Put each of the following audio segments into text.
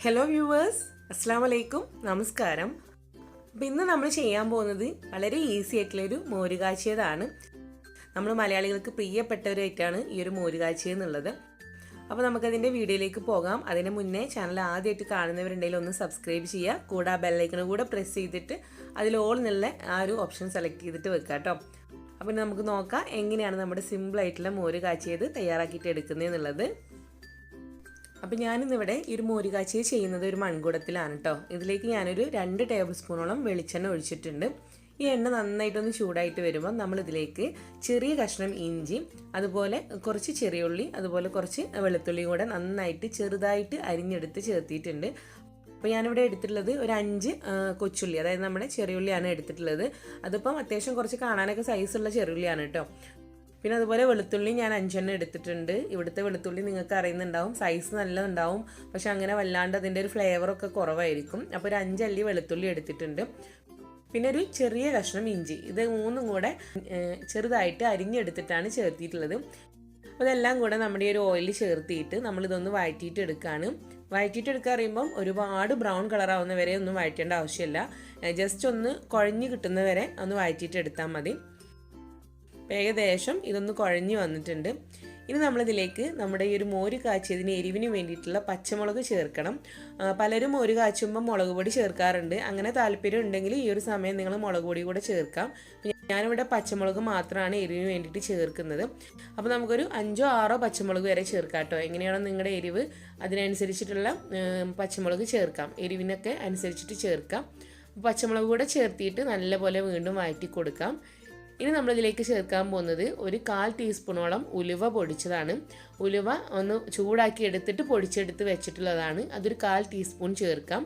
Hello viewers, അസ്സാം വലൈക്കും, നമസ്കാരം. അപ്പം ഇന്ന് നമ്മൾ ചെയ്യാൻ പോകുന്നത് വളരെ ഈസി ആയിട്ടുള്ളൊരു മോരുകാച്ചിയതാണ്. നമ്മൾ മലയാളികൾക്ക് പ്രിയപ്പെട്ട ഒരു ഐറ്റമാണ് ഈ ഒരു മോരുകാച്ചിയ എന്നുള്ളത്. അപ്പോൾ നമുക്കതിൻ്റെ വീഡിയോയിലേക്ക് പോകാം. അതിന് മുന്നേ ചാനൽ ആദ്യമായിട്ട് കാണുന്നവരുണ്ടെങ്കിൽ ഒന്ന് സബ്സ്ക്രൈബ് ചെയ്യുക. കൂടെ ആ ബെല്ലൈക്കൺ കൂടെ പ്രസ് ചെയ്തിട്ട് അതിൽ ഓൾ എന്നുള്ള ആ ഒരു ഓപ്ഷൻ സെലക്ട് ചെയ്തിട്ട് വെക്കുക കേട്ടോ. അപ്പം നമുക്ക് നോക്കാം എങ്ങനെയാണ് നമ്മുടെ സിമ്പിളായിട്ടുള്ള മോര് കാച്ചിയത് തയ്യാറാക്കിയിട്ട് എടുക്കുന്നത് എന്നുള്ളത്. അപ്പോൾ ഞാനിന്നിവിടെ ഈ ഒരു മോര് കാച്ചിയ ചെയ്യുന്നത് ഒരു മൺകുടത്തിലാണ് കേട്ടോ. ഇതിലേക്ക് ഞാനൊരു 2 ടേബിൾ സ്പൂണോളം വെളിച്ചെണ്ണ ഒഴിച്ചിട്ടുണ്ട്. ഈ എണ്ണ നന്നായിട്ടൊന്ന് ചൂടായിട്ട് വരുമ്പോൾ നമ്മളിതിലേക്ക് ചെറിയ കഷ്ണം ഇഞ്ചി, അതുപോലെ കുറച്ച് ചെറിയ ഉള്ളി, അതുപോലെ കുറച്ച് വെളുത്തുള്ളി കൂടെ നന്നായിട്ട് ചെറുതായിട്ട് അരിഞ്ഞെടുത്ത് ചേർത്തിയിട്ടുണ്ട്. അപ്പോൾ ഞാനിവിടെ എടുത്തിട്ടുള്ളത് ഒരു 5 കൊച്ചുള്ളി, അതായത് നമ്മുടെ ചെറിയുള്ളിയാണ് എടുത്തിട്ടുള്ളത്. അതിപ്പം അത്യാവശ്യം കുറച്ച് കാണാനൊക്കെ സൈസുള്ള ചെറിയുള്ളിയാണ് കേട്ടോ. പിന്നെ അതുപോലെ വെളുത്തുള്ളി ഞാൻ 5 എടുത്തിട്ടുണ്ട്. ഇവിടുത്തെ വെളുത്തുള്ളി നിങ്ങൾക്ക് അറിയുന്നുണ്ടാവും, സൈസ് നല്ലതുണ്ടാവും, പക്ഷെ അങ്ങനെ വല്ലാണ്ട് അതിൻ്റെ ഒരു ഫ്ലേവറൊക്കെ കുറവായിരിക്കും. അപ്പോൾ ഒരു 5 അല്ലി വെളുത്തുള്ളി എടുത്തിട്ടുണ്ട്. പിന്നെ ഒരു ചെറിയ കഷ്ണം ഇഞ്ചി, ഇത് 3ഉം കൂടെ ചെറുതായിട്ട് അരിഞ്ഞെടുത്തിട്ടാണ് ചേർത്തിയിട്ടുള്ളത്. അപ്പോൾ ഇതെല്ലാം കൂടെ നമ്മുടെ ഒരു ഓയിൽ ചേർത്തിയിട്ട് നമ്മളിതൊന്ന് വഴറ്റിയിട്ട് എടുക്കുകയാണ്. വഴറ്റിയിട്ട് എടുക്കുക പറയുമ്പം ഒരുപാട് ബ്രൗൺ കളറാവുന്ന വരെ ഒന്നും വഴറ്റേണ്ട ആവശ്യമില്ല. ജസ്റ്റ് ഒന്ന് കുഴഞ്ഞ് കിട്ടുന്ന വരെ ഒന്ന് വഴറ്റിയിട്ട് എടുത്താൽ മതി. ഏകദേശം ഇതൊന്ന് കുഴഞ്ഞു വന്നിട്ടുണ്ട്. ഇനി നമ്മളിതിലേക്ക് നമ്മുടെ ഈ ഒരു മോര് കാച്ചിയതിന് എരിവിന് വേണ്ടിയിട്ടുള്ള പച്ചമുളക് ചേർക്കണം. പലരും മോര് കാച്ചുമ്പോൾ മുളക് പൊടി ചേർക്കാറുണ്ട്. അങ്ങനെ താല്പര്യം ഉണ്ടെങ്കിൽ ഈ ഒരു സമയം നിങ്ങൾ മുളക് പൊടി കൂടെ ചേർക്കാം. ഞാനിവിടെ പച്ചമുളക് മാത്രമാണ് എരിവിന് വേണ്ടിയിട്ട് ചേർക്കുന്നത്. അപ്പോൾ നമുക്കൊരു 5ഓ 6ഓ പച്ചമുളക് വരെ ചേർക്കാം കേട്ടോ. എങ്ങനെയാണോ നിങ്ങളുടെ എരിവ് അതിനനുസരിച്ചിട്ടുള്ള പച്ചമുളക് ചേർക്കാം, എരിവിനൊക്കെ അനുസരിച്ചിട്ട് ചേർക്കാം. പച്ചമുളക് കൂടെ ചേർത്തിയിട്ട് നല്ലപോലെ വീണ്ടും വഴറ്റി കൊടുക്കാം. ഇനി നമ്മളിതിലേക്ക് ചേർക്കാൻ പോകുന്നത് ഒരു 1/4 ടീസ്പൂണോളം ഉലുവ പൊടിച്ചതാണ്. ഉലുവ ഒന്ന് ചൂടാക്കി എടുത്തിട്ട് പൊടിച്ചെടുത്ത് വെച്ചിട്ടുള്ളതാണ്. അതൊരു 1/4 ടീസ്പൂൺ ചേർക്കാം.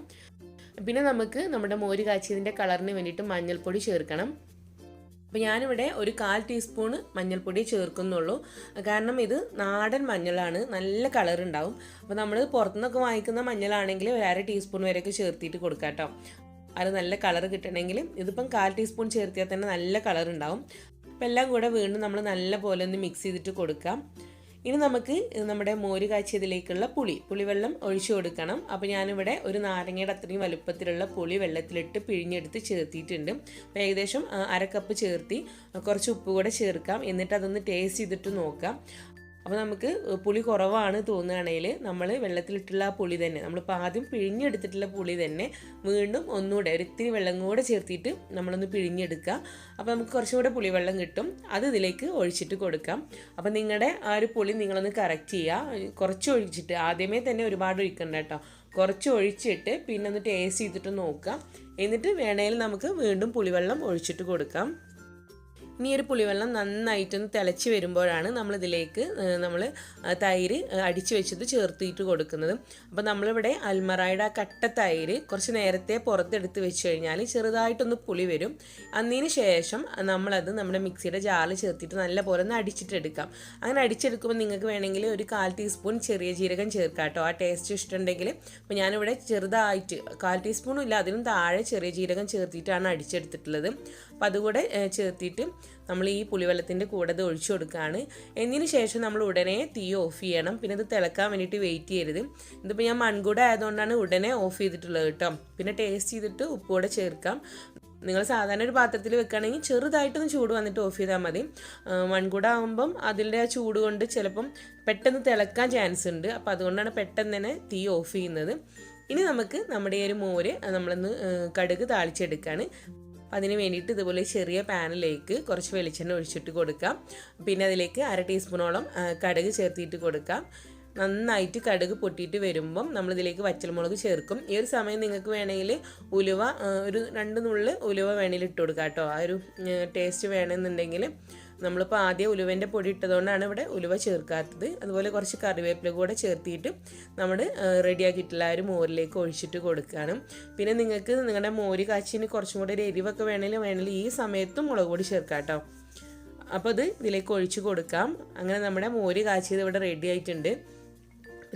പിന്നെ നമുക്ക് നമ്മുടെ മോര് കാച്ചിയതിൻ്റെ കളറിന് വേണ്ടിയിട്ട് മഞ്ഞൾപ്പൊടി ചേർക്കണം. അപ്പോൾ ഞാനിവിടെ ഒരു 1/4 ടീസ്പൂൺ മഞ്ഞൾപ്പൊടി ചേർക്കുന്നുള്ളൂ. കാരണം ഇത് നാടൻ മഞ്ഞളാണ്, നല്ല കളർ ഉണ്ടാവും. അപ്പോൾ നമ്മൾ പുറത്തുനിന്നൊക്കെ വാങ്ങിക്കുന്ന മഞ്ഞളാണെങ്കിൽ ഒരു 1/2 ടീസ്പൂൺ വരെയൊക്കെ ചേർത്തിട്ട് കൊടുക്കാം കേട്ടോ. അത് നല്ല കളർ കിട്ടണമെങ്കിൽ ഇതിപ്പം 1/4 ടീസ്പൂൺ ചേർത്തിയാൽ തന്നെ നല്ല കളർ ഉണ്ടാവും. അപ്പോൾ എല്ലാം കൂടെ വീണ്ടും നമ്മൾ നല്ല പോലെ ഒന്ന് മിക്സ് ചെയ്തിട്ട് കൊടുക്കാം. ഇനി നമുക്ക് നമ്മുടെ മോര് കാച്ചിയതിലേക്കുള്ള പുളിവെള്ളം ഒഴിച്ചു കൊടുക്കണം. അപ്പോൾ ഞാനിവിടെ ഒരു നാരങ്ങയുടെ അത്രയും വലുപ്പത്തിലുള്ള പുളി വെള്ളത്തിലിട്ട് പിഴിഞ്ഞെടുത്ത് ചേർത്തിയിട്ടുണ്ട്. അപ്പോൾ ഏകദേശം 1/2 കപ്പ് ചേർത്തി കുറച്ച് ഉപ്പ് കൂടെ ചേർക്കാം. എന്നിട്ട് അതൊന്ന് ടേസ്റ്റ് ചെയ്തിട്ട് നോക്കാം. അപ്പോൾ നമുക്ക് പുളി കുറവാണ് തോന്നുകയാണെങ്കിൽ നമ്മൾ വെള്ളത്തിലിട്ടുള്ള ആ പുളി തന്നെ, നമ്മളിപ്പോൾ ആദ്യം പിഴിഞ്ഞെടുത്തിട്ടുള്ള പുളി തന്നെ വീണ്ടും ഒന്നുകൂടെ ഒരിത്തിരി വെള്ളം കൂടെ ചേർത്തിട്ട് നമ്മളൊന്ന് പിഴിഞ്ഞെടുക്കുക. അപ്പോൾ നമുക്ക് കുറച്ചും കൂടെ പുളിവെള്ളം കിട്ടും. അത് ഇതിലേക്ക് ഒഴിച്ചിട്ട് കൊടുക്കാം. അപ്പോൾ നിങ്ങളുടെ ആ ഒരു പുളി നിങ്ങളൊന്ന് കറക്റ്റ് ചെയ്യുക. കുറച്ച് ഒഴിച്ചിട്ട്, ആദ്യമേ തന്നെ ഒരുപാട് ഒഴിക്കണ്ട കേട്ടോ. കുറച്ച് ഒഴിച്ചിട്ട് പിന്നെ ഒന്ന് ടേസ്റ്റ് ചെയ്തിട്ട് നോക്കാം. എന്നിട്ട് വേണമെങ്കിൽ നമുക്ക് വീണ്ടും പുളിവെള്ളം ഒഴിച്ചിട്ട് കൊടുക്കാം. ഇനി ഒരു പുളിവെള്ളം നന്നായിട്ടൊന്ന് തിളച്ച് വരുമ്പോഴാണ് നമ്മളിതിലേക്ക് നമ്മൾ തൈര് അടിച്ച് വെച്ചത് ചേർത്തിട്ട് കൊടുക്കുന്നത്. അപ്പോൾ നമ്മളിവിടെ അൽമറായുടെ ആ കട്ട തൈര് കുറച്ച് നേരത്തെ പുറത്തെടുത്ത് വെച്ച് കഴിഞ്ഞാൽ ചെറുതായിട്ടൊന്ന് പുളി വരും. അതിന് ശേഷം നമ്മളത് നമ്മുടെ മിക്സിയുടെ ജാറിൽ ചേർത്തിട്ട് നല്ല പോലെ ഒന്ന് അടിച്ചിട്ടെടുക്കാം. അങ്ങനെ അടിച്ചെടുക്കുമ്പോൾ നിങ്ങൾക്ക് വേണമെങ്കിൽ ഒരു 1/4 ടീസ്പൂൺ ചെറിയ ജീരകം ചേർക്കാം കേട്ടോ, ആ ടേസ്റ്റ് ഇഷ്ടമുണ്ടെങ്കിൽ. അപ്പോൾ ഞാനിവിടെ ചെറുതായിട്ട് 1/4 ടീസ്പൂണും ഇല്ല അതിനും താഴെ ചെറിയ ജീരകം ചേർത്തിട്ടാണ് അടിച്ചെടുത്തിട്ടുള്ളത്. അപ്പോൾ അതുകൂടെ ചേർത്തിട്ട് നമ്മൾ ഈ പുളിവെള്ളത്തിൻ്റെ കൂടെ അത് ഒഴിച്ചു കൊടുക്കുകയാണ്. എന്നതിന് ശേഷം നമ്മൾ ഉടനെ തീ ഓഫ് ചെയ്യണം. പിന്നെ ഇത് തിളക്കാൻ വേണ്ടിയിട്ട് വെയിറ്റ് ചെയ്യരുത്. ഇതിപ്പോൾ ഞാൻ മൺകുട ആയതുകൊണ്ടാണ് ഉടനെ ഓഫ് ചെയ്തിട്ടുള്ളത് കേട്ടോ. പിന്നെ ടേസ്റ്റ് ചെയ്തിട്ട് ഉപ്പ് കൂടെ ചേർക്കാം. നിങ്ങൾ സാധാരണ ഒരു പാത്രത്തിൽ വെക്കുകയാണെങ്കിൽ ചെറുതായിട്ടൊന്ന് ചൂട് വന്നിട്ട് ഓഫ് ചെയ്താൽ മതി. മൺകുട ആകുമ്പം അതിൻ്റെ ആ ചൂട് കൊണ്ട് ചിലപ്പം പെട്ടെന്ന് തിളക്കാൻ ചാൻസ് ഉണ്ട്. അപ്പോൾ അതുകൊണ്ടാണ് പെട്ടെന്ന് തന്നെ തീ ഓഫ് ചെയ്യുന്നത്. ഇനി നമുക്ക് നമ്മുടെ ഈ ഒരു മോര് നമ്മളൊന്ന് കടുക് താളിച്ചെടുക്കുകയാണ്. അതിന് വേണ്ടിയിട്ട് ഇതുപോലെ ചെറിയ പാനിലേക്ക് കുറച്ച് വെളിച്ചെണ്ണ ഒഴിച്ചിട്ട് കൊടുക്കാം. പിന്നെ അതിലേക്ക് 1/2 ടീസ്പൂണോളം കടുക് ചേർത്തിട്ട് കൊടുക്കാം. നന്നായിട്ട് കടുക് പൊട്ടിയിട്ട് വരുമ്പം നമ്മളിതിലേക്ക് വറ്റൽമുളക് ചേർക്കും. ഈ ഒരു സമയം നിങ്ങൾക്ക് വേണമെങ്കിൽ ഉലുവ ഒരു 2 നുള്ള് ഉലുവ വേണമെങ്കിൽ ഇട്ട് കൊടുക്കാം കേട്ടോ. ആ ഒരു ടേസ്റ്റ് വേണമെന്നുണ്ടെങ്കിൽ. നമ്മളിപ്പോൾ ആദ്യം ഉലുവൻ്റെ പൊടി ഇട്ടതുകൊണ്ടാണ് ഇവിടെ ഉലുവ ചേർക്കാത്തത്. അതുപോലെ കുറച്ച് കറിവേപ്പില കൂടെ ചേർത്തിട്ട് നമ്മൾ റെഡിയാക്കിയിട്ടുള്ള ആ ഒരു മോരിലേക്ക് ഒഴിച്ചിട്ട് കൊടുക്കുകയാണ്. പിന്നെ നിങ്ങൾക്ക് നിങ്ങളുടെ മോര് കാച്ചിന് കുറച്ചും കൂടെ ഒരു എരിവൊക്കെ വേണമെങ്കിൽ ഈ സമയത്തും മുളക് പൊടി ചേർക്കാം കേട്ടോ. അപ്പോൾ ഇത് ഇതിലേക്ക് ഒഴിച്ച് കൊടുക്കാം. അങ്ങനെ നമ്മുടെ മോര് കാച്ചിയത് ഇവിടെ റെഡി ആയിട്ടുണ്ട്.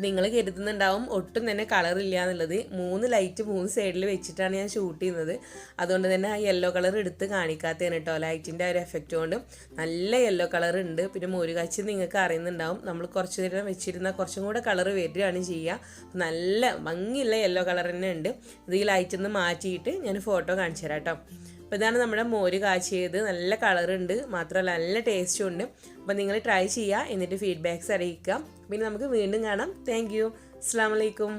നിങ്ങൾ കരുതുന്നുണ്ടാവും ഒട്ടും തന്നെ കളറില്ല എന്നുള്ളത്. 3 ലൈറ്റ് 3 സൈഡിൽ വെച്ചിട്ടാണ് ഞാൻ ഷൂട്ട് ചെയ്യുന്നത്. അതുകൊണ്ട് തന്നെ ആ യെല്ലോ കളർ എടുത്ത് കാണിക്കാത്തതാണ് കേട്ടോ. ലൈറ്റിൻ്റെ ഒരു എഫക്റ്റ് കൊണ്ട് നല്ല യെല്ലോ കളർ ഉണ്ട്. പിന്നെ മോര് കാച്ചി നിങ്ങൾക്ക് അറിയുന്നുണ്ടാവും, നമ്മൾ കുറച്ച് നേരം വെച്ചിരുന്നാൽ കുറച്ചും കൂടെ കളർ വരികയാണ് ചെയ്യുക. നല്ല ഭംഗിയുള്ള യെല്ലോ കളർ തന്നെ ഉണ്ട്. ഇത് ഈ ലൈറ്റിൽ നിന്ന് മാറ്റിയിട്ട് ഞാൻ ഫോട്ടോ കാണിച്ചു തരാം കേട്ടോ. അപ്പോൾ ഇതാണ് നമ്മുടെ മോര് കാച്ചിയത്. നല്ല കളറുണ്ട്, മാത്രമല്ല നല്ല ടേസ്റ്റും ഉണ്ട്. അപ്പോൾ നിങ്ങൾ ട്രൈ ചെയ്യുക, എന്നിട്ട് ഫീഡ്ബാക്ക്സ് അറിയിക്കുക. പിന്നെ നമുക്ക് വീണ്ടും കാണാം. Thank you. അസ്സലാമു അലൈക്കും.